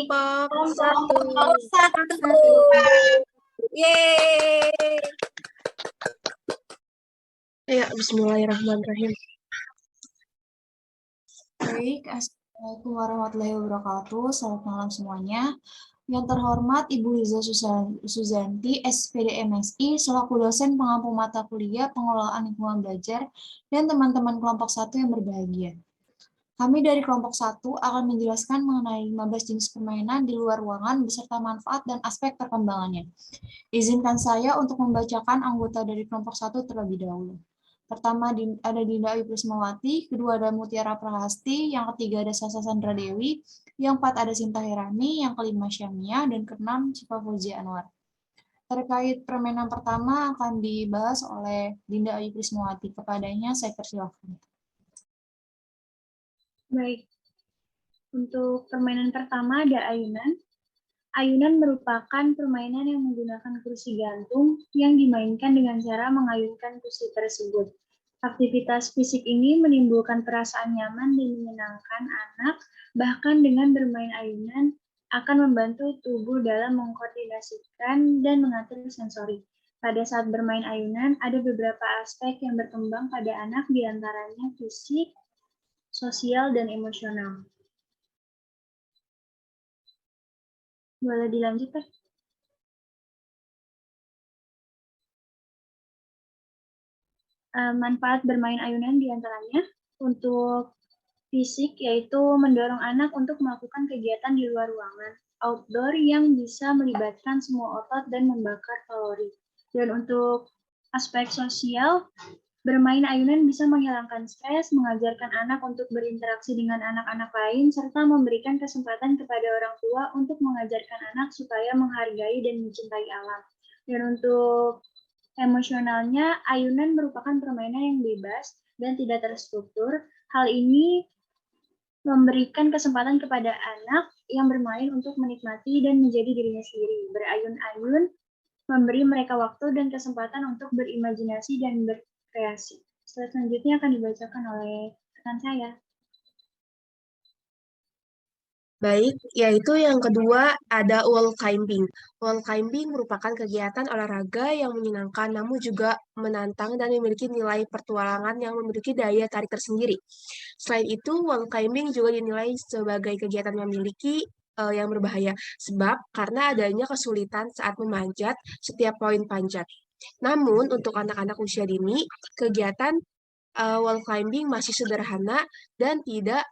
kelompok satu. Yeay. Ya, bismillahirrahmanirrahim. Baik, Assalamualaikum warahmatullahi wabarakatuh. Selamat malam semuanya. Yang terhormat Ibu Liza Suzanti, SPD MSI, selaku dosen pengampu mata kuliah pengelolaan lingkungan belajar, dan teman-teman kelompok 1 yang berbahagia. Kami dari kelompok 1 akan menjelaskan mengenai 15 jenis permainan di luar ruangan beserta manfaat dan aspek perkembangannya. Izinkan saya untuk membacakan anggota dari kelompok 1 terlebih dahulu. Pertama ada Dinda Ayu Prismawati, kedua ada Mutiara Prahasti, yang ketiga ada Sasa Sandra Dewi, yang keempat ada Sinta Herani, yang kelima Syamia, dan keenam Syifa Fauzia Anwar. Terkait permainan pertama akan dibahas oleh Dinda Ayu Prismawati. Kepadanya saya persilahkan. Baik, untuk permainan pertama ada ayunan. Ayunan merupakan permainan yang menggunakan kursi gantung yang dimainkan dengan cara mengayunkan kursi tersebut. Aktivitas fisik ini menimbulkan perasaan nyaman dan menyenangkan anak, bahkan dengan bermain ayunan akan membantu tubuh dalam mengkoordinasikan dan mengatur sensori. Pada saat bermain ayunan, ada beberapa aspek yang berkembang pada anak, diantaranya fisik, sosial, dan emosional. Boleh dilanjut, Pak? Manfaat bermain ayunan diantaranya untuk fisik, yaitu mendorong anak untuk melakukan kegiatan di luar ruangan, outdoor yang bisa melibatkan semua otot dan membakar kalori. Dan untuk aspek sosial, bermain ayunan bisa menghilangkan stres, mengajarkan anak untuk berinteraksi dengan anak-anak lain, serta memberikan kesempatan kepada orang tua untuk mengajarkan anak supaya menghargai dan mencintai alam. Dan untuk emosionalnya, ayunan merupakan permainan yang bebas dan tidak terstruktur. Hal ini memberikan kesempatan kepada anak yang bermain untuk menikmati dan menjadi dirinya sendiri. Berayun-ayun memberi mereka waktu dan kesempatan untuk berimajinasi dan berkreasi. Selanjutnya akan dibacakan oleh rekan saya. Baik, yaitu yang kedua ada wall climbing. Wall climbing merupakan kegiatan olahraga yang menyenangkan namun juga menantang dan memiliki nilai pertualangan yang memiliki daya tarik tersendiri. Selain itu, wall climbing juga dinilai sebagai kegiatan yang berbahaya, sebab karena adanya kesulitan saat memanjat setiap poin panjat. Namun, untuk anak-anak usia dini, kegiatan wall climbing masih sederhana dan tidak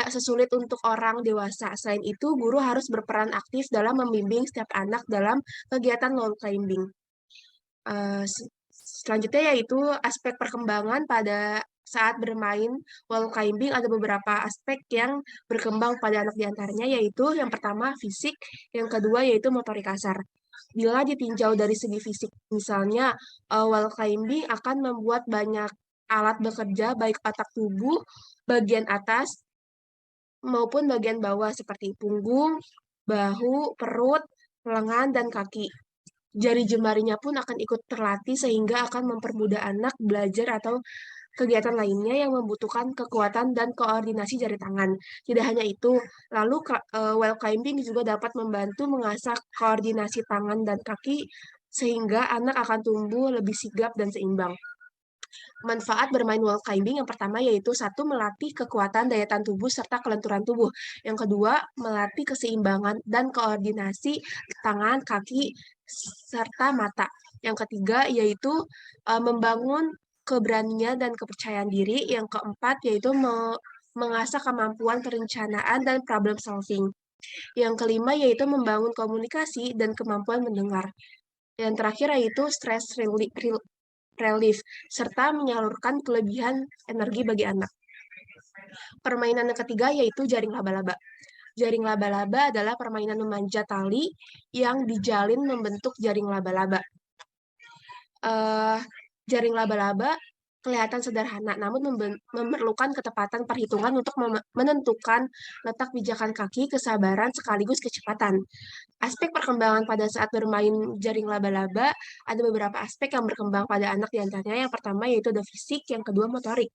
sesulit untuk orang dewasa. Selain itu, guru harus berperan aktif dalam membimbing setiap anak dalam kegiatan wall climbing. Selanjutnya yaitu aspek perkembangan pada saat bermain wall climbing. Ada beberapa aspek yang berkembang pada anak diantaranya, yaitu yang pertama fisik, yang kedua yaitu motorik kasar. Bila ditinjau dari segi fisik, misalnya wall climbing akan membuat banyak alat bekerja, baik otak tubuh, bagian atas maupun bagian bawah seperti punggung, bahu, perut, lengan, dan kaki. Jari jemarinya pun akan ikut terlatih sehingga akan mempermudah anak belajar atau kegiatan lainnya yang membutuhkan kekuatan dan koordinasi jari tangan. Tidak hanya itu, lalu wall climbing juga dapat membantu mengasah koordinasi tangan dan kaki sehingga anak akan tumbuh lebih sigap dan seimbang. Manfaat bermain wall climbing yang pertama yaitu satu, melatih kekuatan daya tahan tubuh serta kelenturan tubuh. Yang kedua, melatih keseimbangan dan koordinasi tangan, kaki, serta mata. Yang ketiga yaitu membangun keberanian dan kepercayaan diri. Yang keempat yaitu mengasah kemampuan perencanaan dan problem solving. Yang kelima yaitu membangun komunikasi dan kemampuan mendengar. Yang terakhir yaitu stress relief, serta menyalurkan kelebihan energi bagi anak. Permainan yang ketiga yaitu jaring laba-laba. Jaring laba-laba adalah permainan memanjat tali yang dijalin membentuk jaring laba-laba. Jaring laba-laba kelihatan sederhana, namun memerlukan ketepatan perhitungan untuk menentukan letak pijakan kaki, kesabaran, sekaligus kecepatan. Aspek perkembangan pada saat bermain jaring laba-laba, ada beberapa aspek yang berkembang pada anak diantaranya. Yang pertama yaitu ada fisik, yang kedua motorik.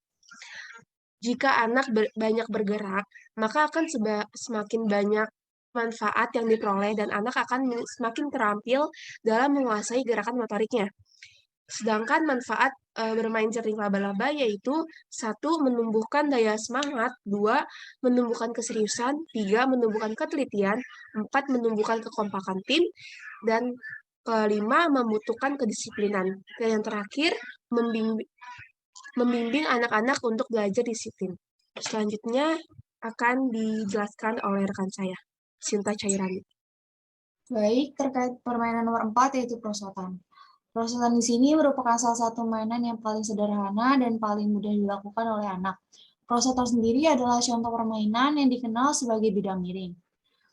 Jika anak banyak bergerak, maka akan semakin banyak manfaat yang diperoleh dan anak akan semakin terampil dalam menguasai gerakan motoriknya. Sedangkan manfaat bermain jering laba-laba yaitu 1. Menumbuhkan daya semangat, 2. Menumbuhkan keseriusan, 3. Menumbuhkan ketelitian, 4. Menumbuhkan kekompakan tim, dan kelima, membutuhkan kedisiplinan. Dan yang terakhir, membimbing anak-anak untuk belajar disiplin. Selanjutnya akan dijelaskan oleh rekan saya, Sinta Cairani. Baik, terkait permainan nomor 4 yaitu perosotan. Perosotan di sini merupakan salah satu mainan yang paling sederhana dan paling mudah dilakukan oleh anak. Perosotan sendiri adalah contoh permainan yang dikenal sebagai bidang miring.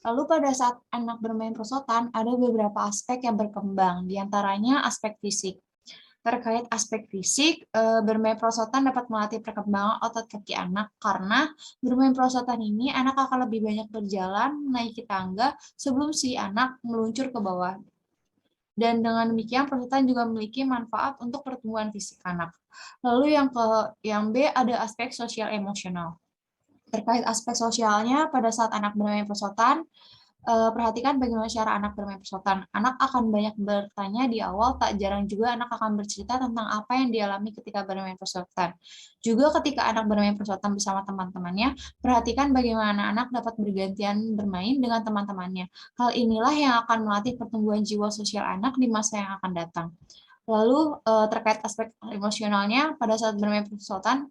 Lalu pada saat anak bermain perosotan, ada beberapa aspek yang berkembang, diantaranya aspek fisik. Terkait aspek fisik, bermain perosotan dapat melatih perkembangan otot kaki anak karena bermain perosotan ini anak akan lebih banyak berjalan, menaiki tangga sebelum si anak meluncur ke bawah. Dan dengan demikian perosotan juga memiliki manfaat untuk pertumbuhan fisik anak. Lalu yang B ada aspek sosial emosional. Terkait aspek sosialnya, pada saat anak bermain perosotan, perhatikan bagaimana cara anak bermain perosotan. Anak akan banyak bertanya di awal, tak jarang juga anak akan bercerita tentang apa yang dialami ketika bermain perosotan. Juga ketika anak bermain perosotan bersama teman-temannya, perhatikan bagaimana anak dapat bergantian bermain dengan teman-temannya. Hal inilah yang akan melatih pertumbuhan jiwa sosial anak di masa yang akan datang. Lalu terkait aspek emosionalnya, pada saat bermain perosotan,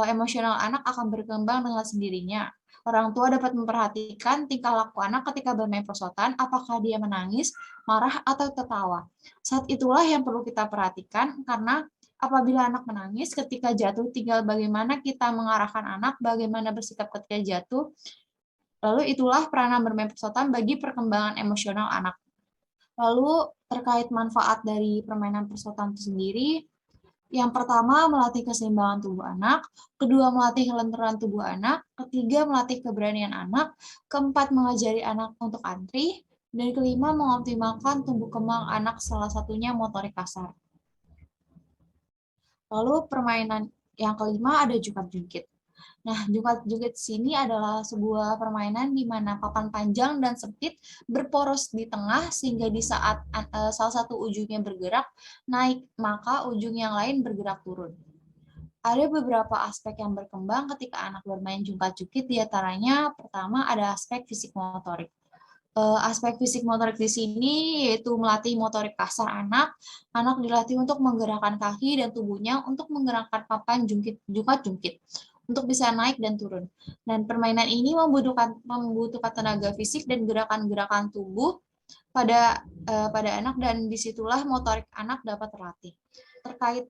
emosional anak akan berkembang dengan sendirinya. Orang tua dapat memperhatikan tingkah laku anak ketika bermain perosotan, apakah dia menangis, marah, atau tertawa. Saat itulah yang perlu kita perhatikan, karena apabila anak menangis ketika jatuh, tinggal bagaimana kita mengarahkan anak, bagaimana bersikap ketika jatuh, lalu itulah peranan bermain perosotan bagi perkembangan emosional anak. Lalu terkait manfaat dari permainan perosotan itu sendiri, yang pertama, melatih keseimbangan tubuh anak. Kedua, melatih kelenturan tubuh anak. Ketiga, melatih keberanian anak. Keempat, mengajari anak untuk antri. Dan kelima, mengoptimalkan tumbuh kembang anak, salah satunya motorik kasar. Lalu permainan yang kelima ada jungkat-jungkit. Nah, jungkat-jungkit sini adalah sebuah permainan di mana papan panjang dan sempit berporos di tengah sehingga di saat salah satu ujungnya bergerak naik, maka ujung yang lain bergerak turun. Ada beberapa aspek yang berkembang ketika anak bermain jungkat-jungkit, diantaranya pertama ada aspek fisik motorik. Aspek fisik motorik di sini yaitu melatih motorik kasar anak. Anak dilatih untuk menggerakkan kaki dan tubuhnya untuk menggerakkan papan jungkat-jungkit untuk bisa naik dan turun. Dan permainan ini membutuhkan tenaga fisik dan gerakan-gerakan tubuh pada anak, dan disitulah motorik anak dapat terlatih. Terkait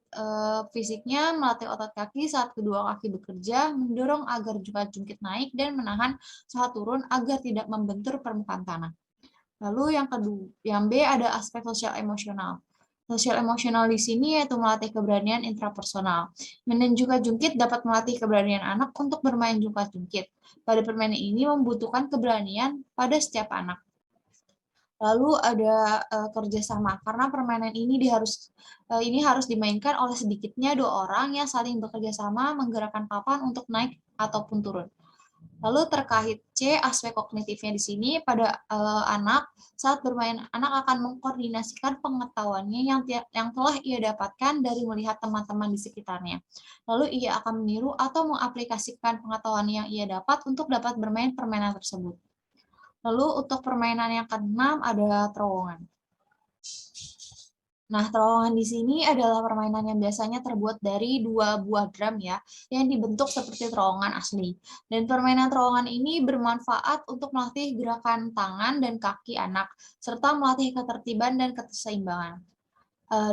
fisiknya, melatih otot kaki saat kedua kaki bekerja, mendorong agar jungkat-jungkit naik dan menahan saat turun agar tidak membentur permukaan tanah. Lalu yang B ada aspek sosial emosional. Sosial emosional di sini yaitu melatih keberanian intrapersonal. Main jungkat-jungkit dapat melatih keberanian anak untuk bermain jungkat-jungkit. Pada permainan ini membutuhkan keberanian pada setiap anak. Lalu ada kerjasama, karena permainan ini harus dimainkan oleh sedikitnya 2 orang yang saling bekerja sama menggerakkan papan untuk naik ataupun turun. Lalu terkait C, aspek kognitifnya di sini pada anak, saat bermain anak akan mengkoordinasikan pengetahuannya yang telah ia dapatkan dari melihat teman-teman di sekitarnya. Lalu ia akan meniru atau mengaplikasikan pengetahuan yang ia dapat untuk dapat bermain permainan tersebut. Lalu untuk permainan yang keenam ada terowongan. Nah, terowongan di sini adalah permainan yang biasanya terbuat dari 2 buah drum ya, yang dibentuk seperti terowongan asli. Dan permainan terowongan ini bermanfaat untuk melatih gerakan tangan dan kaki anak, serta melatih ketertiban dan keseimbangan.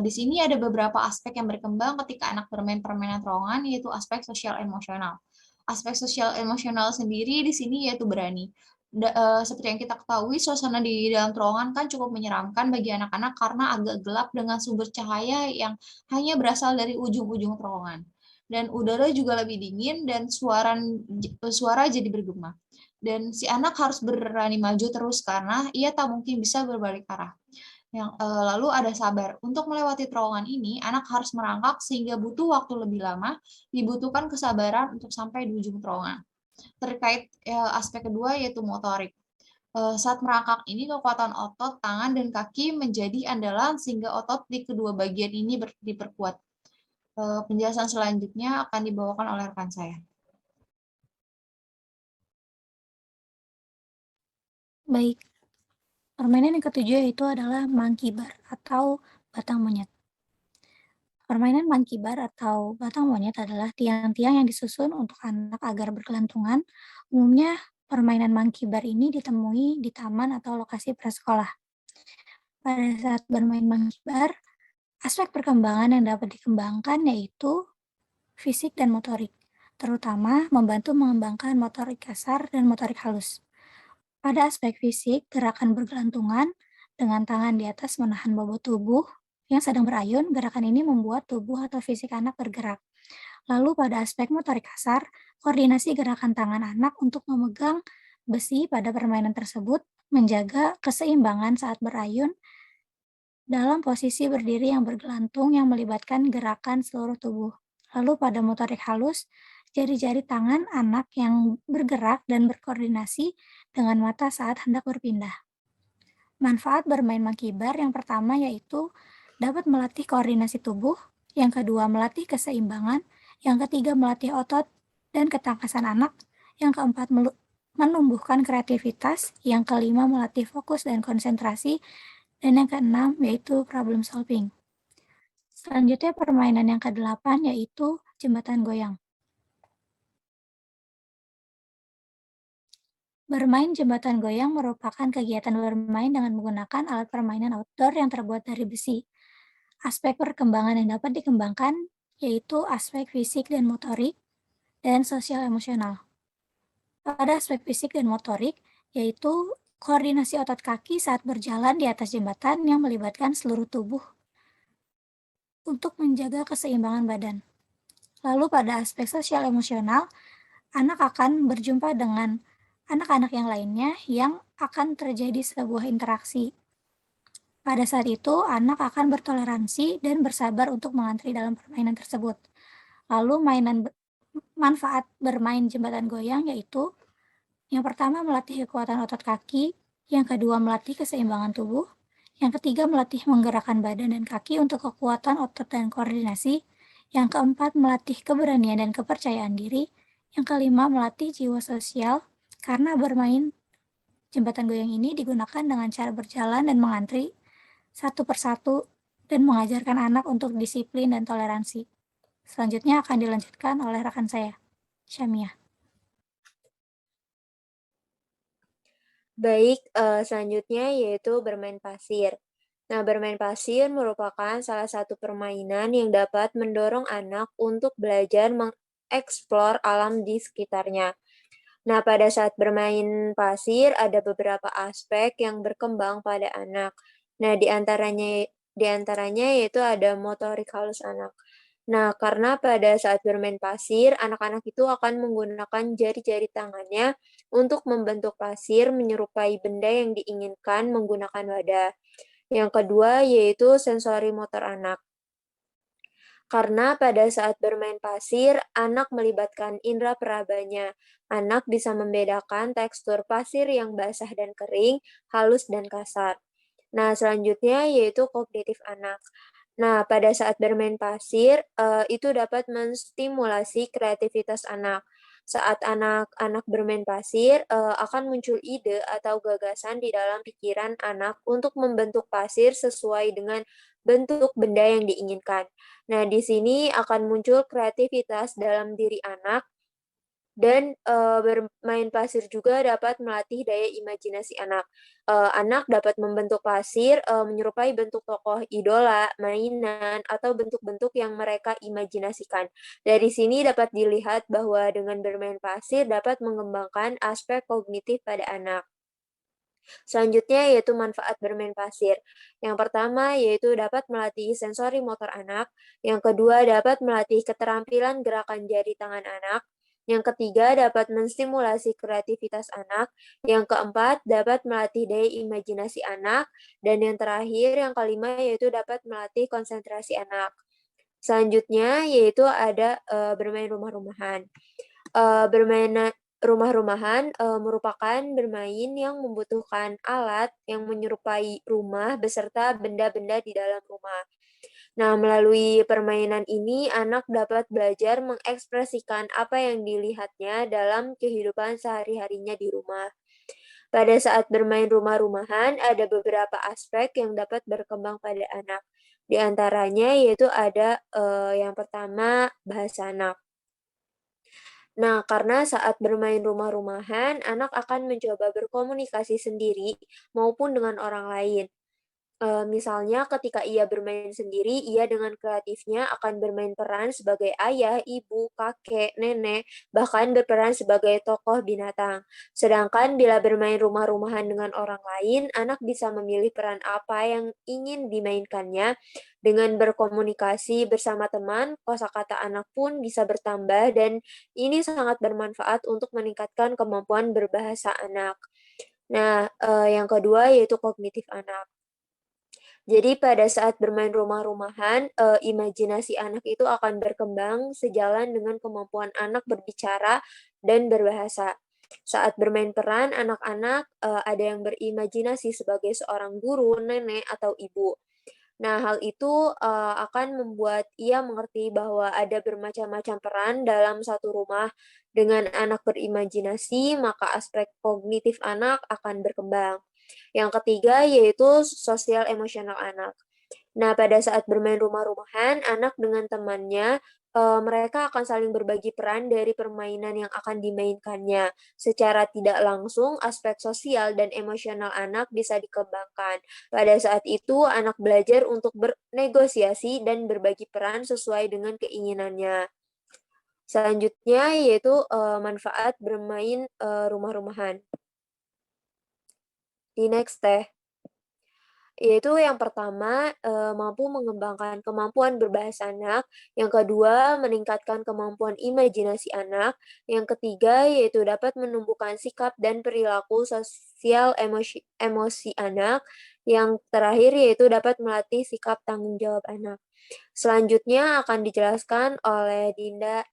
Di sini ada beberapa aspek yang berkembang ketika anak bermain permainan terowongan, yaitu aspek sosial emosional. Aspek sosial emosional sendiri di sini yaitu berani. Seperti yang kita ketahui, suasana di dalam terowongan kan cukup menyeramkan bagi anak-anak karena agak gelap dengan sumber cahaya yang hanya berasal dari ujung-ujung terowongan. Dan udara juga lebih dingin dan suara jadi bergema. Dan si anak harus berani maju terus karena ia tak mungkin bisa berbalik arah. Lalu ada sabar. Untuk melewati terowongan ini, anak harus merangkak sehingga butuh waktu lebih lama, dibutuhkan kesabaran untuk sampai di ujung terowongan. Terkait aspek kedua yaitu motorik. Saat merangkak ini kekuatan otot tangan dan kaki menjadi andalan sehingga otot di kedua bagian ini diperkuat. Penjelasan selanjutnya akan dibawakan oleh rekan saya. Baik, permainan yang ketujuh yaitu adalah monkey bar atau batang monyet. Permainan monkey bar atau batang monyet adalah tiang-tiang yang disusun untuk anak agar berkelantungan. Umumnya, permainan monkey bar ini ditemui di taman atau lokasi prasekolah. Pada saat bermain monkey bar, aspek perkembangan yang dapat dikembangkan yaitu fisik dan motorik, terutama membantu mengembangkan motorik kasar dan motorik halus. Pada aspek fisik, gerakan bergelantungan dengan tangan di atas menahan bobot tubuh yang sedang berayun, gerakan ini membuat tubuh atau fisik anak bergerak. Lalu pada aspek motorik kasar, koordinasi gerakan tangan anak untuk memegang besi pada permainan tersebut, menjaga keseimbangan saat berayun dalam posisi berdiri yang bergelantung yang melibatkan gerakan seluruh tubuh. Lalu pada motorik halus, jari-jari tangan anak yang bergerak dan berkoordinasi dengan mata saat hendak berpindah. Manfaat bermain monkey bar yang pertama yaitu dapat melatih koordinasi tubuh, yang kedua melatih keseimbangan, yang ketiga melatih otot dan ketangkasan anak, yang keempat menumbuhkan kreativitas, yang kelima melatih fokus dan konsentrasi, dan yang keenam yaitu problem solving. Selanjutnya permainan yang ke-8 yaitu jembatan goyang. Bermain jembatan goyang merupakan kegiatan bermain dengan menggunakan alat permainan outdoor yang terbuat dari besi. Aspek perkembangan yang dapat dikembangkan yaitu aspek fisik dan motorik dan sosial emosional. Pada aspek fisik dan motorik yaitu koordinasi otot kaki saat berjalan di atas jembatan yang melibatkan seluruh tubuh untuk menjaga keseimbangan badan. Lalu pada aspek sosial emosional, anak akan berjumpa dengan anak-anak yang lainnya yang akan terjadi sebuah interaksi. Pada saat itu, anak akan bertoleransi dan bersabar untuk mengantri dalam permainan tersebut. Lalu manfaat bermain jembatan goyang yaitu yang pertama melatih kekuatan otot kaki, yang kedua melatih keseimbangan tubuh, yang ketiga melatih menggerakkan badan dan kaki untuk kekuatan otot dan koordinasi, yang keempat melatih keberanian dan kepercayaan diri, yang kelima melatih jiwa sosial karena bermain jembatan goyang ini digunakan dengan cara berjalan dan mengantri satu persatu dan mengajarkan anak untuk disiplin dan toleransi. Selanjutnya akan dilanjutkan oleh rekan saya, Syamiah. Baik, selanjutnya yaitu bermain pasir. Nah, bermain pasir merupakan salah satu permainan yang dapat mendorong anak untuk belajar mengeksplor alam di sekitarnya. Nah, pada saat bermain pasir ada beberapa aspek yang berkembang pada anak. Nah, di antaranya yaitu ada motorik halus anak. Nah, karena pada saat bermain pasir, anak-anak itu akan menggunakan jari-jari tangannya untuk membentuk pasir menyerupai benda yang diinginkan menggunakan wadah. Yang kedua yaitu sensori motor anak. Karena pada saat bermain pasir, anak melibatkan indera perabanya. Anak bisa membedakan tekstur pasir yang basah dan kering, halus dan kasar. Nah, selanjutnya yaitu kognitif anak. Nah, pada saat bermain pasir, itu dapat menstimulasi kreativitas anak. Saat anak-anak bermain pasir, akan muncul ide atau gagasan di dalam pikiran anak untuk membentuk pasir sesuai dengan bentuk benda yang diinginkan. Nah, di sini akan muncul kreativitas dalam diri anak dan bermain pasir juga dapat melatih daya imajinasi anak. Anak dapat membentuk pasir menyerupai bentuk tokoh idola, mainan, atau bentuk-bentuk yang mereka imajinasikan. Dari sini dapat dilihat bahwa dengan bermain pasir dapat mengembangkan aspek kognitif pada anak. Selanjutnya yaitu manfaat bermain pasir. Yang pertama yaitu dapat melatih sensori motor anak, yang kedua dapat melatih keterampilan gerakan jari tangan anak, yang ketiga dapat menstimulasi kreativitas anak, yang keempat dapat melatih daya imajinasi anak, dan yang terakhir yang kelima yaitu dapat melatih konsentrasi anak. Selanjutnya yaitu ada bermain rumah-rumahan. Bermain rumah-rumahan merupakan bermain yang membutuhkan alat yang menyerupai rumah beserta benda-benda di dalam rumah. Nah, melalui permainan ini, anak dapat belajar mengekspresikan apa yang dilihatnya dalam kehidupan sehari-harinya di rumah. Pada saat bermain rumah-rumahan, ada beberapa aspek yang dapat berkembang pada anak. Di antaranya yaitu ada yang pertama bahasa anak. Nah, karena saat bermain rumah-rumahan, anak akan mencoba berkomunikasi sendiri maupun dengan orang lain. Misalnya ketika ia bermain sendiri, ia dengan kreatifnya akan bermain peran sebagai ayah, ibu, kakek, nenek, bahkan berperan sebagai tokoh binatang. Sedangkan bila bermain rumah-rumahan dengan orang lain, anak bisa memilih peran apa yang ingin dimainkannya. Dengan berkomunikasi bersama teman, kosakata anak pun bisa bertambah dan ini sangat bermanfaat untuk meningkatkan kemampuan berbahasa anak. Nah, yang kedua yaitu kognitif anak. Jadi pada saat bermain rumah-rumahan, imajinasi anak itu akan berkembang sejalan dengan kemampuan anak berbicara dan berbahasa. Saat bermain peran, anak-anak ada yang berimajinasi sebagai seorang guru, nenek, atau ibu. Nah, hal itu akan membuat ia mengerti bahwa ada bermacam-macam peran dalam satu rumah. Dengan anak berimajinasi, maka aspek kognitif anak akan berkembang. Yang ketiga yaitu sosial emosional anak. Nah, pada saat bermain rumah-rumahan, anak dengan temannya, mereka akan saling berbagi peran dari permainan yang akan dimainkannya. Secara tidak langsung, aspek sosial dan emosional anak bisa dikembangkan. Pada saat itu, anak belajar untuk bernegosiasi dan berbagi peran sesuai dengan keinginannya. Selanjutnya yaitu manfaat bermain rumah-rumahan. Di next teh. Yaitu yang pertama, mampu mengembangkan kemampuan berbahasa anak, yang kedua meningkatkan kemampuan imajinasi anak, yang ketiga yaitu dapat menumbuhkan sikap dan perilaku sosial emosi anak, yang terakhir yaitu dapat melatih sikap tanggung jawab anak. Selanjutnya akan dijelaskan oleh Dinda.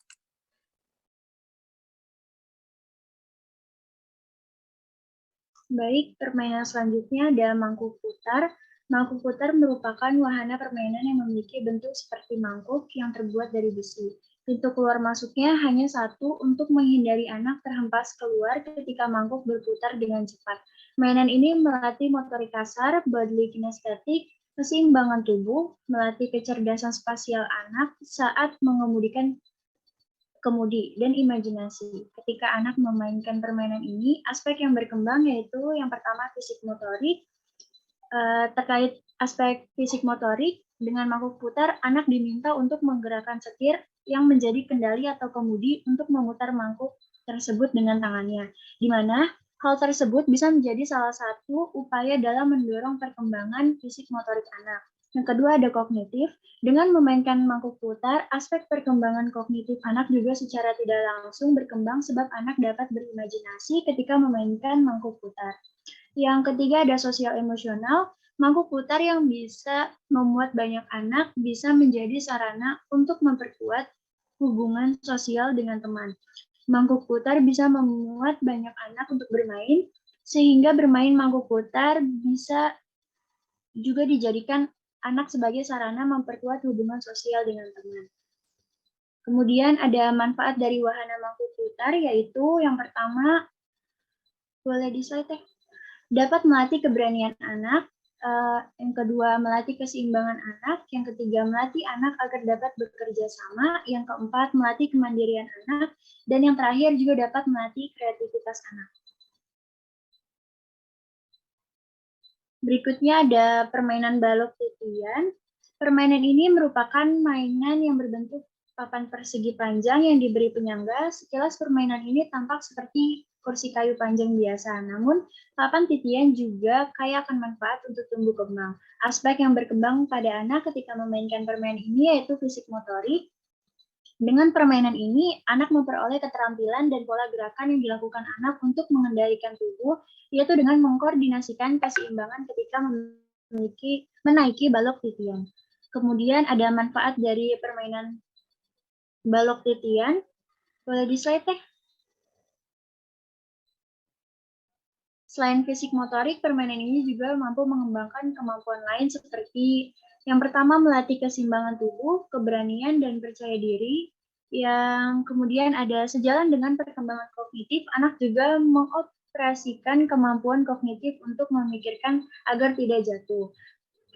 Baik, permainan selanjutnya ada mangkuk putar. Mangkuk putar merupakan wahana permainan yang memiliki bentuk seperti mangkuk yang terbuat dari besi. Pintu keluar masuknya hanya satu untuk menghindari anak terhempas keluar ketika mangkuk berputar dengan cepat. Mainan ini melatih motorik kasar, bodily kinesthetic, keseimbangan tubuh, melatih kecerdasan spasial anak saat mengemudikan kemudi, dan imajinasi. Ketika anak memainkan permainan ini, aspek yang berkembang yaitu yang pertama fisik motorik. Terkait aspek fisik motorik, dengan mangkuk putar, anak diminta untuk menggerakkan setir yang menjadi kendali atau kemudi untuk memutar mangkuk tersebut dengan tangannya, di mana hal tersebut bisa menjadi salah satu upaya dalam mendorong perkembangan fisik motorik anak. Yang kedua ada kognitif. Dengan memainkan mangkuk putar, aspek perkembangan kognitif anak juga secara tidak langsung berkembang sebab anak dapat berimajinasi ketika memainkan mangkuk putar. Yang ketiga ada sosial emosional. Mangkuk putar yang bisa memuat banyak anak bisa menjadi sarana untuk memperkuat hubungan sosial dengan teman. Mangkuk putar bisa memuat banyak anak untuk bermain, sehingga bermain mangkuk putar bisa juga dijadikan anak sebagai sarana memperkuat hubungan sosial dengan teman. Kemudian ada manfaat dari wahana mangkuk putar, yaitu yang pertama, boleh di slide teh, dapat melatih keberanian anak, yang kedua melatih keseimbangan anak, yang ketiga melatih anak agar dapat bekerja sama, yang keempat melatih kemandirian anak, dan yang terakhir juga dapat melatih kreativitas anak. Berikutnya ada permainan balok titian. Permainan ini merupakan mainan yang berbentuk papan persegi panjang yang diberi penyangga. Sekilas permainan ini tampak seperti kursi kayu panjang biasa, namun papan titian juga kaya akan manfaat untuk tumbuh kembang. Aspek yang berkembang pada anak ketika memainkan permainan ini yaitu fisik motorik. Dengan permainan ini, anak memperoleh keterampilan dan pola gerakan yang dilakukan anak untuk mengendalikan tubuh, yaitu dengan mengkoordinasikan keseimbangan ketika menaiki balok titian. Kemudian ada manfaat dari permainan balok titian. Boleh di slide teh? Selain fisik motorik, permainan ini juga mampu mengembangkan kemampuan lain seperti yang pertama melatih keseimbangan tubuh, keberanian, dan percaya diri. Yang kemudian ada sejalan dengan perkembangan kognitif, anak juga mengoperasikan kemampuan kognitif untuk memikirkan agar tidak jatuh.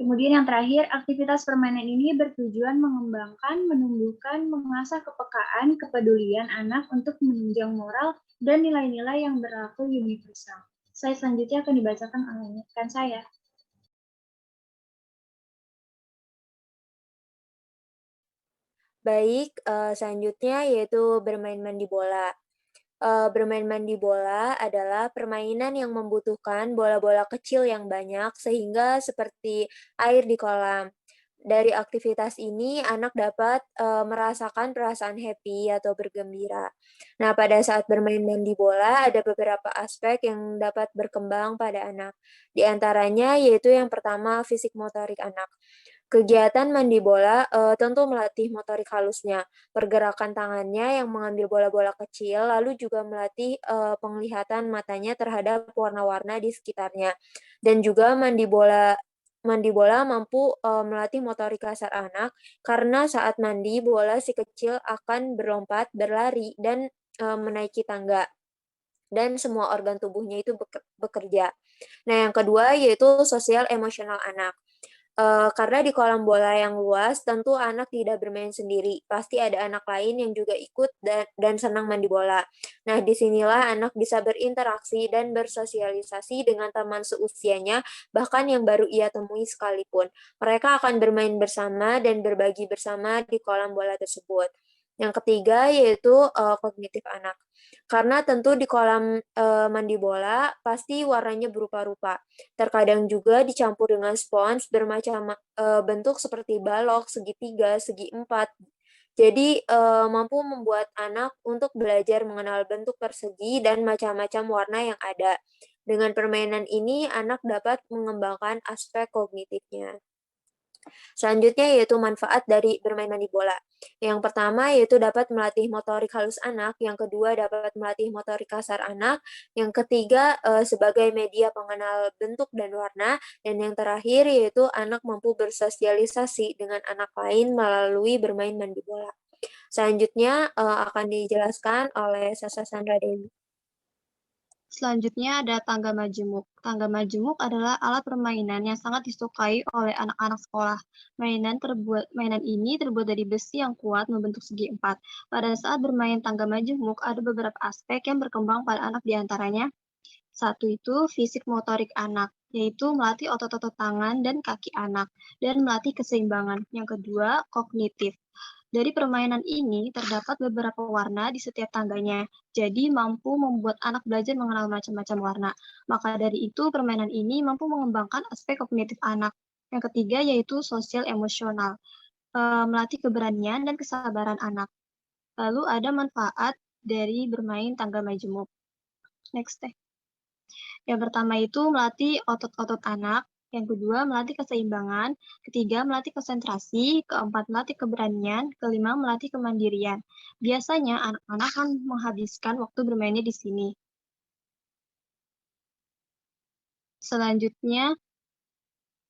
Kemudian yang terakhir, aktivitas permainan ini bertujuan mengembangkan, menumbuhkan, mengasah kepekaan, kepedulian anak untuk menunjang moral dan nilai-nilai yang berlaku universal. Slide selanjutnya akan dibacakan oleh rekan saya. Baik, selanjutnya yaitu bermain mandi bola. Bermain mandi bola adalah permainan yang membutuhkan bola-bola kecil yang banyak sehingga seperti air di kolam. Dari aktivitas ini, anak dapat merasakan perasaan happy atau bergembira. Nah, pada saat bermain mandi bola, ada beberapa aspek yang dapat berkembang pada anak. Di antaranya yaitu yang pertama, fisik motorik anak. Kegiatan mandi bola tentu melatih motorik halusnya, pergerakan tangannya yang mengambil bola-bola kecil, lalu juga melatih penglihatan matanya terhadap warna-warna di sekitarnya. Dan juga mandi bola mampu melatih motorik kasar anak karena saat mandi bola si kecil akan berlompat, berlari, dan menaiki tangga. Dan semua organ tubuhnya itu bekerja. Nah, yang kedua yaitu sosial emosional anak. Karena di kolam bola yang luas, tentu anak tidak bermain sendiri. Pasti ada anak lain yang juga ikut dan senang mandi bola. Nah, disinilah anak bisa berinteraksi dan bersosialisasi dengan teman seusianya, bahkan yang baru ia temui sekalipun. Mereka akan bermain bersama dan berbagi bersama di kolam bola tersebut. Yang ketiga yaitu kognitif anak. Karena tentu di kolam mandi bola pasti warnanya berupa-rupa. Terkadang juga dicampur dengan spons bermacam bentuk seperti balok, segitiga, segi empat. Jadi mampu membuat anak untuk belajar mengenal bentuk persegi dan macam-macam warna yang ada. Dengan permainan ini, anak dapat mengembangkan aspek kognitifnya. Selanjutnya yaitu manfaat dari bermain mandi bola. Yang pertama yaitu dapat melatih motorik halus anak, yang kedua dapat melatih motorik kasar anak, yang ketiga sebagai media pengenal bentuk dan warna, dan yang terakhir yaitu anak mampu bersosialisasi dengan anak lain melalui bermain mandi bola. Selanjutnya akan dijelaskan oleh Sasa Sandra Dewi. Selanjutnya ada tangga majemuk. Tangga majemuk adalah alat permainan yang sangat disukai oleh anak-anak sekolah. Mainan ini terbuat dari besi yang kuat membentuk segi empat. Pada saat bermain tangga majemuk, ada beberapa aspek yang berkembang pada anak diantaranya. Satu itu fisik motorik anak, yaitu melatih otot-otot tangan dan kaki anak, dan melatih keseimbangan. Yang kedua, kognitif. Dari permainan ini, terdapat beberapa warna di setiap tangganya, jadi mampu membuat anak belajar mengenal macam-macam warna. Maka dari itu, permainan ini mampu mengembangkan aspek kognitif anak. Yang ketiga yaitu sosial emosional, melatih keberanian dan kesabaran anak. Lalu ada manfaat dari bermain tangga majemuk. Next deh. Yang pertama itu melatih otot-otot anak, yang kedua melatih keseimbangan, ketiga melatih konsentrasi, keempat melatih keberanian, kelima melatih kemandirian. Biasanya anak-anak akan menghabiskan waktu bermainnya di sini. Selanjutnya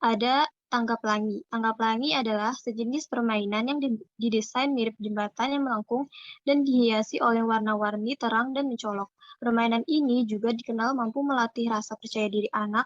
ada tangga pelangi. Tangga pelangi adalah sejenis permainan yang didesain mirip jembatan yang melengkung dan dihiasi oleh warna-warni terang dan mencolok. Permainan ini juga dikenal mampu melatih rasa percaya diri anak,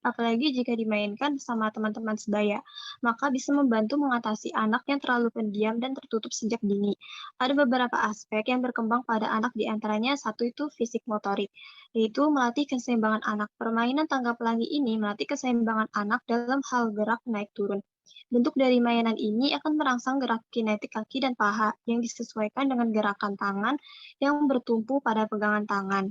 apalagi jika dimainkan bersama teman-teman sebaya. Maka bisa membantu mengatasi anak yang terlalu pendiam dan tertutup sejak dini. Ada beberapa aspek yang berkembang pada anak, diantaranya satu itu fisik motorik, yaitu melatih keseimbangan anak. Permainan tangga pelangi ini melatih keseimbangan anak dalam hal gerak naik turun. Bentuk dari mainan ini akan merangsang gerak kinetik kaki dan paha yang disesuaikan dengan gerakan tangan yang bertumpu pada pegangan tangga.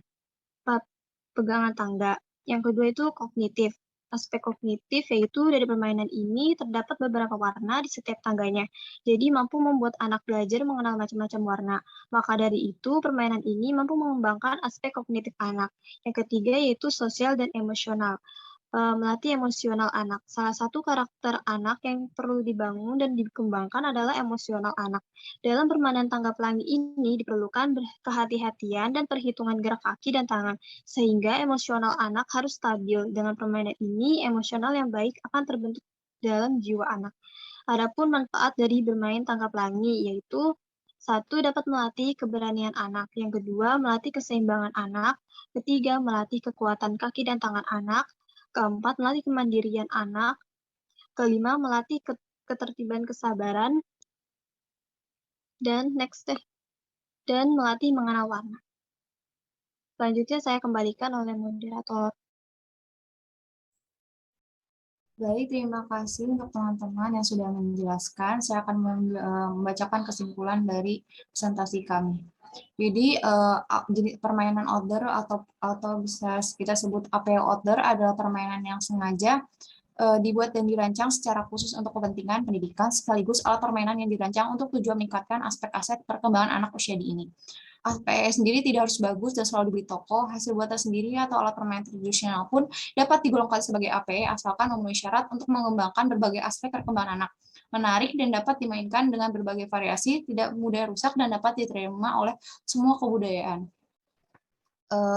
Yang kedua itu kognitif. Aspek kognitif yaitu dari permainan ini terdapat beberapa warna di setiap tangganya. Jadi mampu membuat anak belajar mengenal macam-macam warna. Maka dari itu permainan ini mampu mengembangkan aspek kognitif anak. Yang ketiga yaitu sosial dan emosional. melatih emosional anak. Salah satu karakter anak yang perlu dibangun dan dikembangkan adalah emosional anak. Dalam permainan tangga pelangi ini diperlukan kehati-hatian dan perhitungan gerak kaki dan tangan, sehingga emosional anak harus stabil. Dengan permainan ini, emosional yang baik akan terbentuk dalam jiwa anak. Adapun manfaat dari bermain tangga pelangi yaitu 1. Dapat melatih keberanian anak. Yang kedua, melatih keseimbangan anak. Ketiga, melatih kekuatan kaki dan tangan anak. Keempat, melatih kemandirian anak. Kelima, melatih ketertiban kesabaran. Dan melatih mengenal warna. Selanjutnya saya kembalikan oleh moderator. Baik, terima kasih untuk teman-teman yang sudah menjelaskan. Saya akan membacakan kesimpulan dari presentasi kami. Jadi permainan outdoor atau bisa kita sebut APO outdoor adalah permainan yang sengaja dibuat dan dirancang secara khusus untuk kepentingan pendidikan, sekaligus alat permainan yang dirancang untuk tujuan meningkatkan aspek-aspek perkembangan anak usia dini. APE sendiri tidak harus bagus dan selalu dibeli toko, hasil buatan sendiri atau alat permainan tradisional pun dapat digolongkan sebagai APE asalkan memenuhi syarat untuk mengembangkan berbagai aspek perkembangan anak. Menarik dan dapat dimainkan dengan berbagai variasi, tidak mudah rusak dan dapat diterima oleh semua kebudayaan.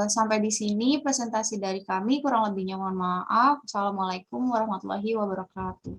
Sampai di sini presentasi dari kami, kurang lebihnya mohon maaf. Assalamualaikum warahmatullahi wabarakatuh.